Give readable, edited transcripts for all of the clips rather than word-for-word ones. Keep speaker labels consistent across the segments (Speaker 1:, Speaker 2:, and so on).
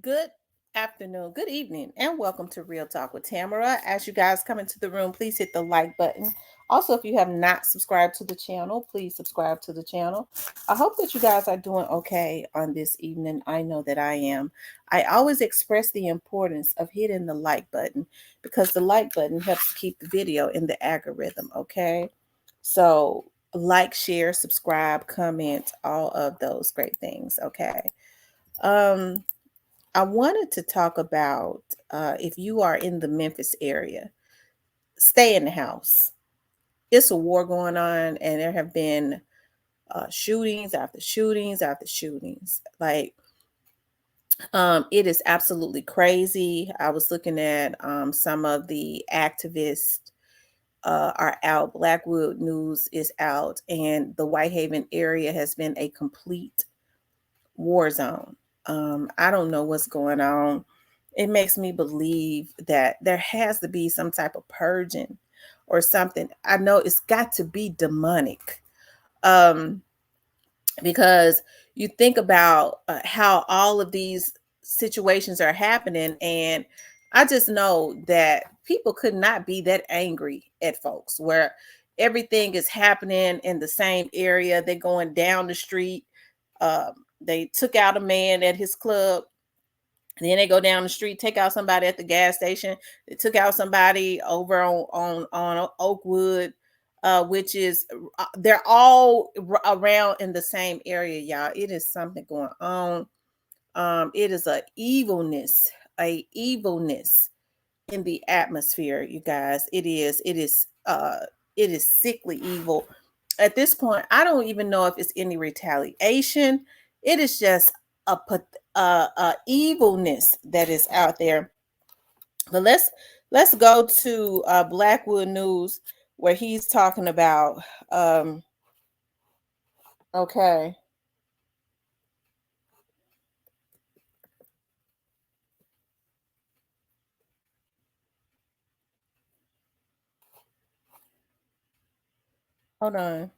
Speaker 1: Good afternoon, good evening, and welcome to Real Talk with Tamara. As you guys come into the room, please hit the like button. Also, if you have not subscribed to the channel, please subscribe to the channel. I hope that you guys are doing okay on this evening. I know that I am. I always express the importance of hitting the like button because the like button helps keep the video in the algorithm, okay? So, like, share, subscribe, comment, all of those great things, okay? Um, I wanted to talk about if you are in the Memphis area, stay in the house. It's a war going on, and there have been shootings after shootings after shootings. It is absolutely crazy. I was looking at some of the activists are out. Blackwood News is out, and the Whitehaven area has been a complete war zone. I don't know what's going on. It makes me believe that there has to be some type of purging or something. I know it's got to be demonic. Um, because you think about how all of these situations are happening, and I just know that people could not be that angry at folks where everything is happening in the same area. They're going down the street. They took out a man at his club. Then they go down the street, take out somebody at the gas station. They took out somebody over on Oakwood, which is they're all around in the same area, y'all. It is something going on. It is a evilness in the atmosphere, you guys. It is sickly evil. At this point, I don't even know if it's any retaliation. It is just a evilness that is out there. But let's go to Blackwood News where he's talking about okay. Hold on.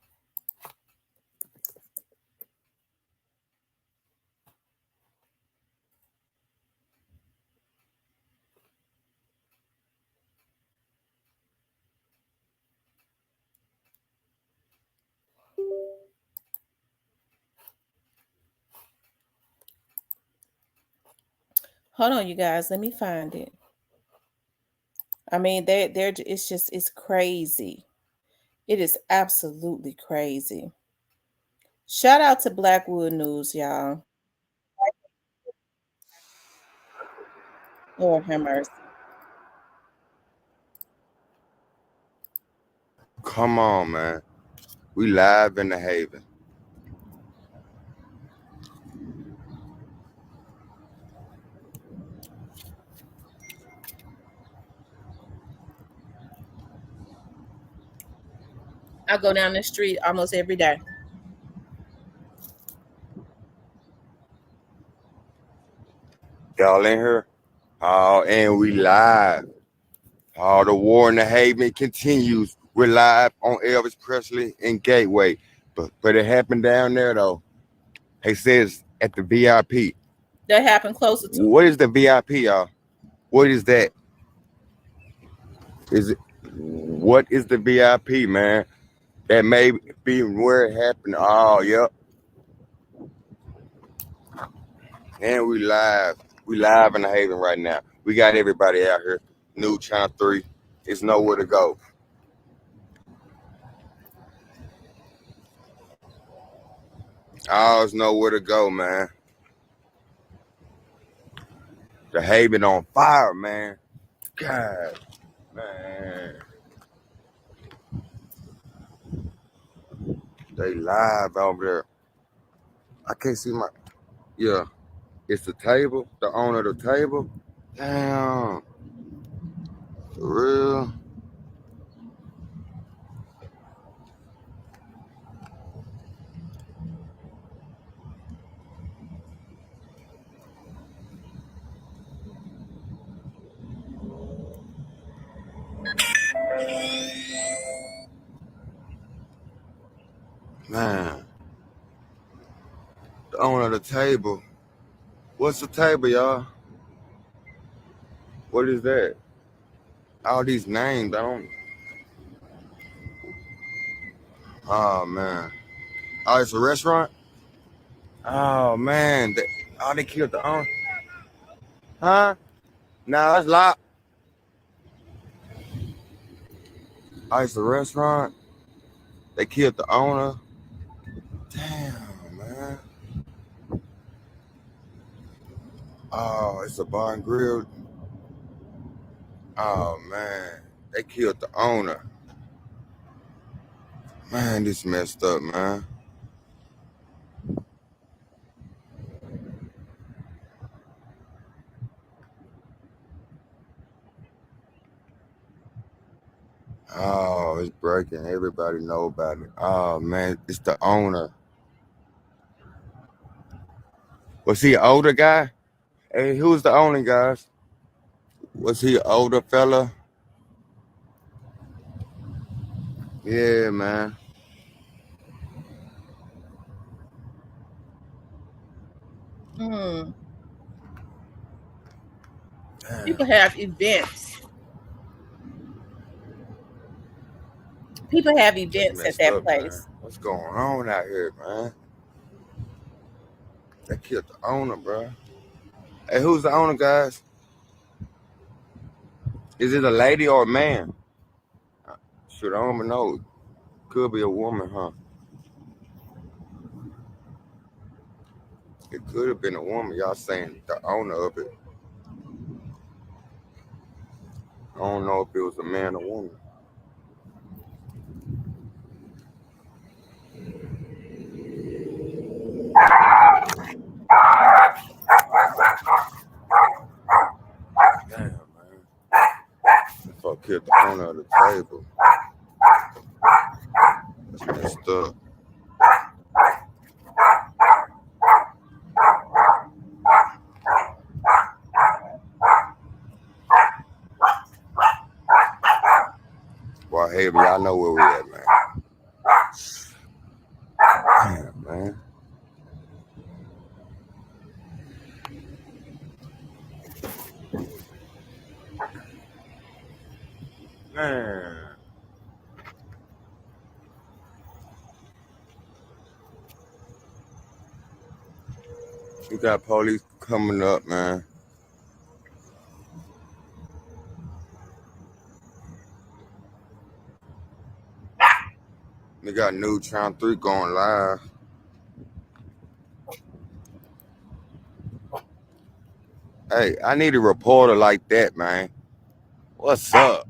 Speaker 1: Hold on, you guys. Let me find it. I mean, they're it's crazy. It is absolutely crazy. Shout out to Blackwood News, y'all. Lord have mercy.
Speaker 2: Come on, man. We live in the Haven.
Speaker 1: I go down the street almost every day.
Speaker 2: Y'all in here? Oh, and we live. Oh, the war in the Haven continues. We're live on Elvis Presley and Gateway. But it happened down there though. He says at the VIP.
Speaker 1: That happened closer to
Speaker 2: What is the VIP, y'all? What is that? Is it what is the VIP, man? That may be where it happened. Oh, yep. And we live. We live in the Haven right now. We got everybody out here. New Channel 3. It's nowhere to go. All's nowhere to go, man. The Haven on fire, man. God, man. They live over there. I can't see my. Yeah, it's the table. The owner of the table. Damn. For real. Man. The owner of the table. What's the table, y'all? What is that? All these names, I don't. Oh man. Oh, it's a restaurant. Oh man. Oh, they killed the owner. Huh? Nah, it's locked. Oh, it's a restaurant. They killed the owner. Damn, man. Oh, it's a bar and grill. Oh man. They killed the owner. Man, this messed up, man. Oh, it's breaking. Everybody know about it. Oh man, it's the owner. Was he an older guy? Hey, who's the owner, guys? Was he an older fella? Yeah, man.
Speaker 1: Hmm.
Speaker 2: Damn,
Speaker 1: People have events. People have
Speaker 2: that's
Speaker 1: events at
Speaker 2: messed
Speaker 1: that
Speaker 2: up, man.
Speaker 1: place.
Speaker 2: What's going on out here, man? They killed the owner, bro. Hey, who's the owner, guys? Is it a lady or a man? Shoot, I don't even know. Could be a woman, huh? It could have been a woman. Y'all saying the owner of it. I don't know if it was a man or woman. Damn, man. If I killed the owner of the table, that's messed up. Whitehaven, y'all know where we at, man. Damn, man. Man. We got police coming up, man. We got Neutron 3 going live. Hey, I need a reporter like that, man. What's up?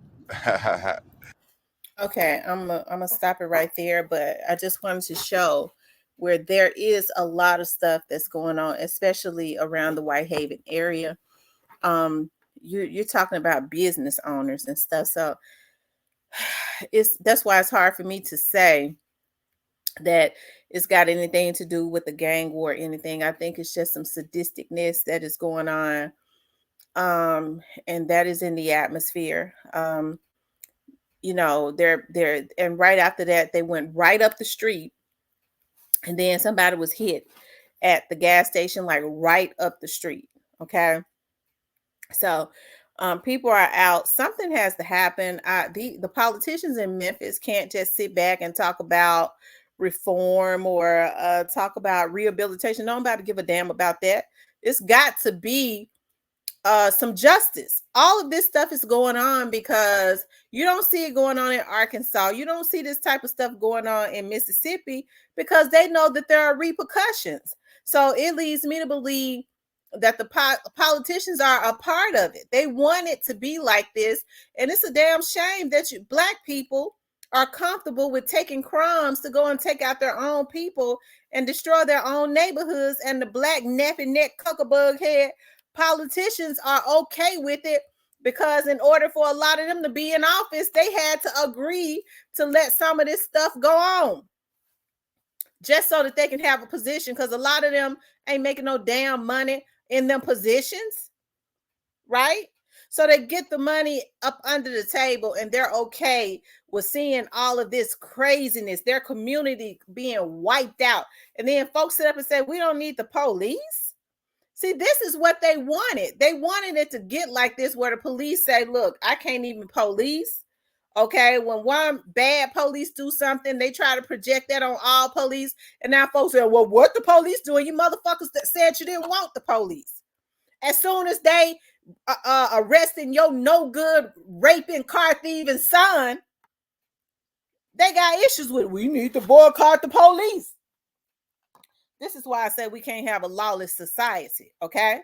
Speaker 1: Okay, I'm gonna stop it right there, but I just wanted to show where there is a lot of stuff that's going on, especially around the Whitehaven area. Um, you're talking about business owners and stuff, so it's that's why it's hard for me to say that it's got anything to do with the gang war or anything. I think it's just some sadisticness that is going on, and that is in the atmosphere. They're and right after that they went right up the street, and then somebody was hit at the gas station, like right up the street. Okay, so people are out. Something has to happen. The politicians in Memphis can't just sit back and talk about reform or talk about rehabilitation. Nobody give a damn about that. It's got to be some justice. All of this stuff is going on because you don't see it going on in Arkansas. You don't see this type of stuff going on in Mississippi because they know that there are repercussions. So it leads me to believe that the politicians are a part of it. They want it to be like this, and it's a damn shame that black people are comfortable with taking crumbs to go and take out their own people and destroy their own neighborhoods, and the black nappy neck cuckabug head politicians are okay with it because in order for a lot of them to be in office, they had to agree to let some of this stuff go on just so that they can have a position, because a lot of them ain't making no damn money in them positions, right? So they get the money up under the table and they're okay with seeing all of this craziness, their community being wiped out. And then folks sit up and say, we don't need the police. See, this is what they wanted. They wanted it to get like this, where the police say, look, I can't even police. Okay, when one bad police do something, they try to project that on all police. And now folks say, well, what the police doing? You motherfuckers that said you didn't want the police. As soon as they arresting your no good raping car thieving son, they got issues with it. We need to boycott the police. This is why I say we can't have a lawless society, okay?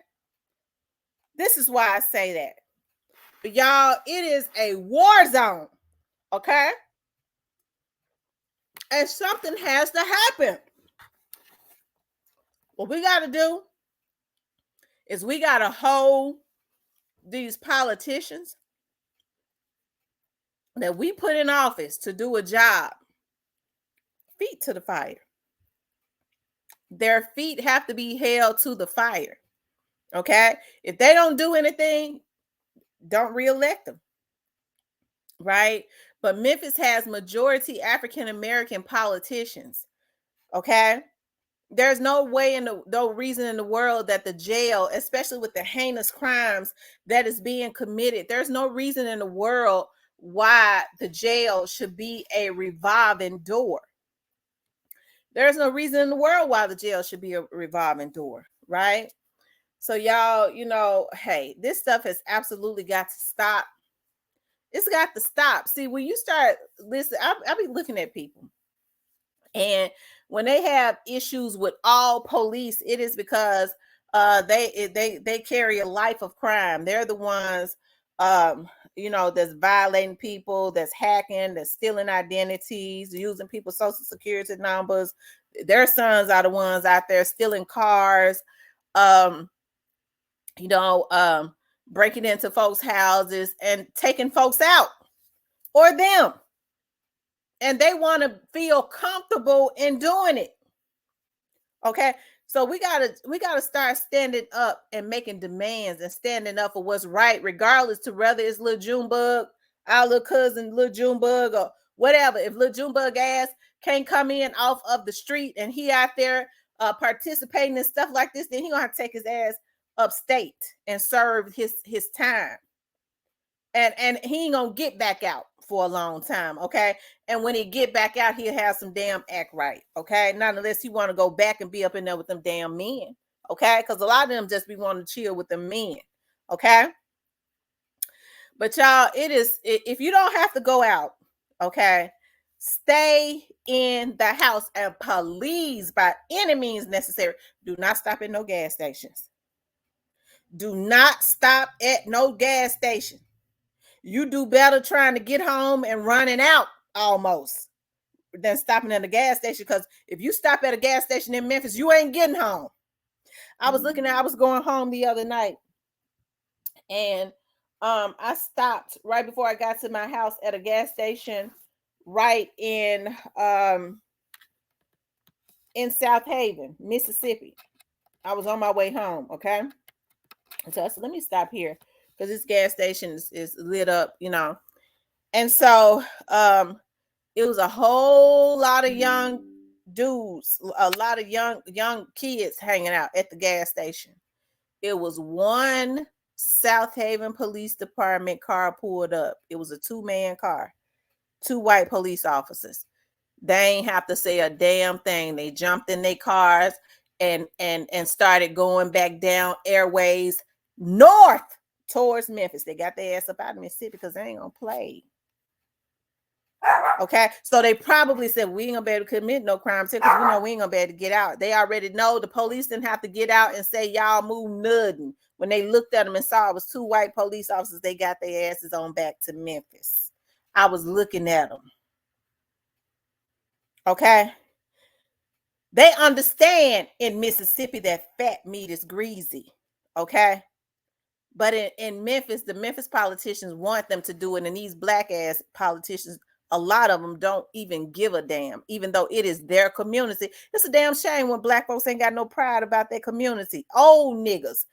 Speaker 1: This is why I say that. But y'all, it is a war zone, okay? And something has to happen. What we got to do is we got to hold these politicians that we put in office to do a job feet to the fire. Their feet have to be held to the fire. Okay? If they don't do anything, don't reelect them. Right? But Memphis has majority African American politicians. Okay? There's no reason in the world that the jail, especially with the heinous crimes that is being committed, there's no reason in the world why the jail should be a revolving door. There's no reason in the world why the jail should be a revolving door, right? So y'all, hey, this stuff has absolutely got to stop. It's got to stop. See, when you start listening, I'll be looking at people, and when they have issues with all police, it is because they carry a life of crime. They're the ones that's violating people, that's hacking, that's stealing identities, using people's social security numbers. Their sons are the ones out there stealing cars, breaking into folks' houses and taking folks out or them. And they want to feel comfortable in doing it. Okay. So we gotta start standing up and making demands and standing up for what's right, regardless to whether it's Lil Junebug, our little cousin Lil Junebug, or whatever. If Lil Junebug ass can't come in off of the street and he out there participating in stuff like this, then he gonna have to take his ass upstate and serve his time. And he ain't gonna get back out for a long time, okay? And when he get back out, he'll have some damn act right, okay? Not unless he want to go back and be up in there with them damn men, okay? Because a lot of them just be wanting to chill with the men, okay? But y'all, if you don't have to go out, okay, stay in the house and please, by any means necessary, do not stop at no gas stations. Do not stop at no gas station. You do better trying to get home and running out almost than stopping at a gas station. Because if you stop at a gas station in Memphis, you ain't getting home. I was going home the other night, and I stopped right before I got to my house at a gas station right in South Haven, Mississippi. I was on my way home, okay? So I said, let me stop here because this gas station is lit up, And so it was a whole lot of young dudes, a lot of young kids hanging out at the gas station. It was one South Haven Police Department car pulled up. It was a 2-man car, 2 white police officers. They ain't have to say a damn thing. They jumped in their cars and started going back down airways north towards Memphis. They got their ass up out of Mississippi because they ain't gonna play. Okay, so they probably said we ain't gonna be able to commit no crimes here because we know we ain't gonna be able to get out. They already know. The police didn't have to get out and say y'all move nothing. When they looked at them and saw it was 2 white police officers, they got their asses on back to Memphis. I was looking at them. Okay, they understand in Mississippi that fat meat is greasy. Okay. But in Memphis, the Memphis politicians want them to do it. And these black ass politicians, a lot of them don't even give a damn, even though it is their community. It's a damn shame when black folks ain't got no pride about their community. Old niggas.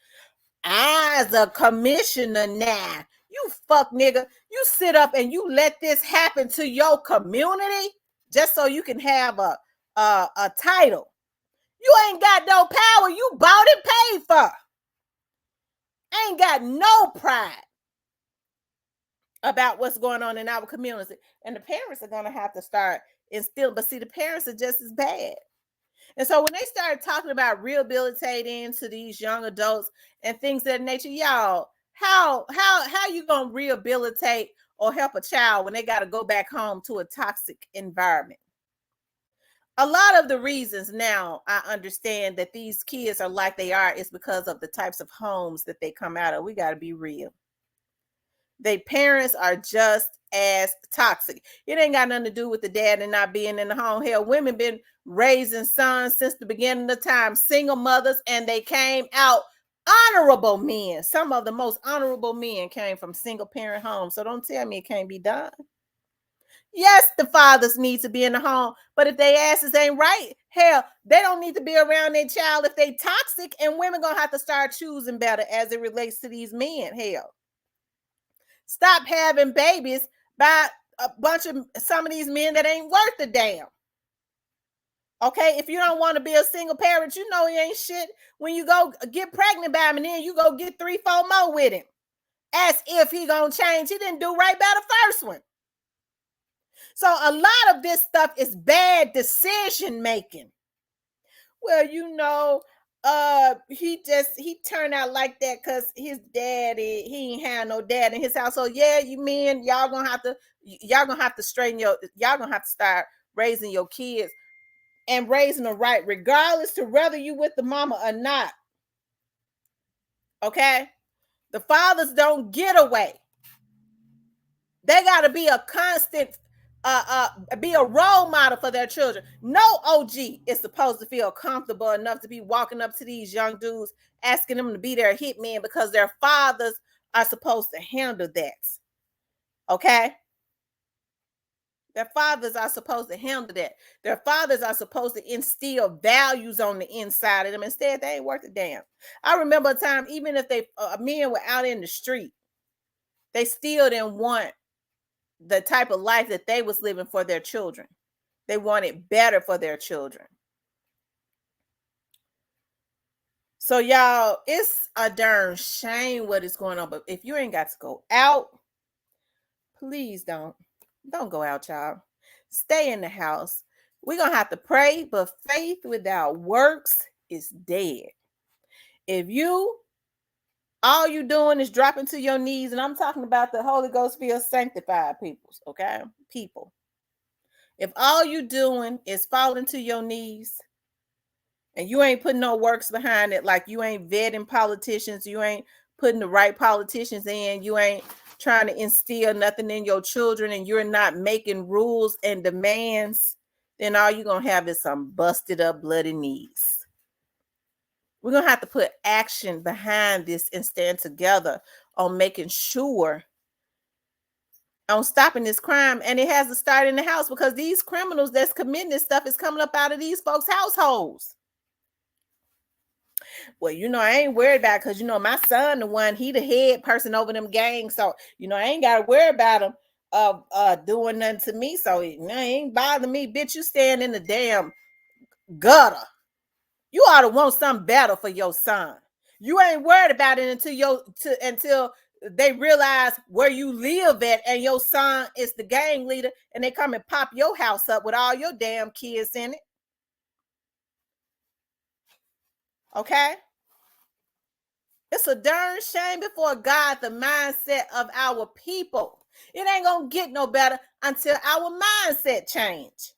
Speaker 1: As a commissioner now, you fuck nigga, you sit up and you let this happen to your community just so you can have a title. You ain't got no power. You bought and paid for. ain't got no pride about what's going on in our community. And the parents are going to have to start instilling, but see, the parents are just as bad. And so when they started talking about rehabilitating to these young adults and things of that nature, y'all, how you gonna rehabilitate or help a child when they got to go back home to a toxic environment? A lot of the reasons now I understand that these kids are like they are is because of the types of homes that they come out of. We got to be real. Their parents are just as toxic. It ain't got nothing to do with the dad and not being in the home. Hell, women been raising sons since the beginning of time, single mothers, and they came out honorable men. Some of the most honorable men came from single parent homes. So don't tell me it can't be done. Yes, the fathers need to be in the home, but if they asses ain't right, hell, they don't need to be around their child if they toxic, and women gonna have to start choosing better as it relates to these men. Hell, stop having babies by a bunch of some of these men that ain't worth a damn. Okay, if you don't want to be a single parent, you know he ain't shit. When you go get pregnant by him, and then you go get 3-4 more with him, as if he gonna change. He didn't do right by the first one. So a lot of this stuff is bad decision making. Well, he turned out like that because his daddy, he ain't had no dad in his house. So yeah, you men, y'all gonna have to start raising your kids and raising them right, regardless to whether you with the mama or not. Okay, the fathers don't get away. They got to be a constant, be a role model for their children. No OG is supposed to feel comfortable enough to be walking up to these young dudes asking them to be their hitman because their fathers are supposed to handle that. Okay? Their fathers are supposed to handle that. Their fathers are supposed to instill values on the inside of them. Instead, they ain't worth a damn. I remember a time, even if men were out in the street, they still didn't want the type of life that they was living for their children. They wanted better for their children. So y'all, it's a darn shame what is going on. But if you ain't got to go out, please don't go out, y'all. Stay in the house. We're gonna have to pray, but faith without works is dead. If all you doing is dropping to your knees, and I'm talking about the Holy Ghost filled sanctified peoples, okay? People. If all you doing is falling to your knees and you ain't putting no works behind it, like you ain't vetting politicians, you ain't putting the right politicians in, you ain't trying to instill nothing in your children, and you're not making rules and demands, then all you're going to have is some busted up bloody knees. We're going to have to put action behind this and stand together on making sure on stopping this crime. And it has to start in the house, because these criminals that's committing this stuff is coming up out of these folks' households. Well, I ain't worried about it because, my son, he the head person over them gangs. So, I ain't got to worry about him doing nothing to me. So it ain't bothering me. Bitch, you stand in the damn gutter. You ought to want something better for your son. You ain't worried about it until they realize where you live at, and your son is the gang leader, and they come and pop your house up with all your damn kids in it. Okay? It's a darn shame before God, the mindset of our people. It ain't gonna get no better until our mindset change.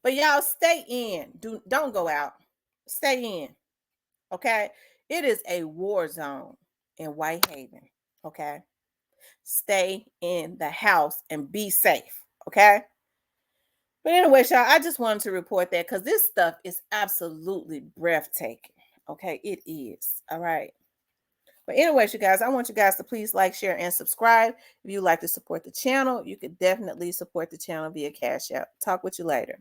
Speaker 1: But y'all stay in. Don't go out. Stay in. Okay? It is a war zone in Whitehaven. Okay? Stay in the house and be safe. Okay? But anyway, y'all, I just wanted to report that because this stuff is absolutely breathtaking. Okay? It is. All right. But anyways, you guys, I want you guys to please like, share, and subscribe. If you like to support the channel, you could definitely support the channel via Cash App. Talk with you later.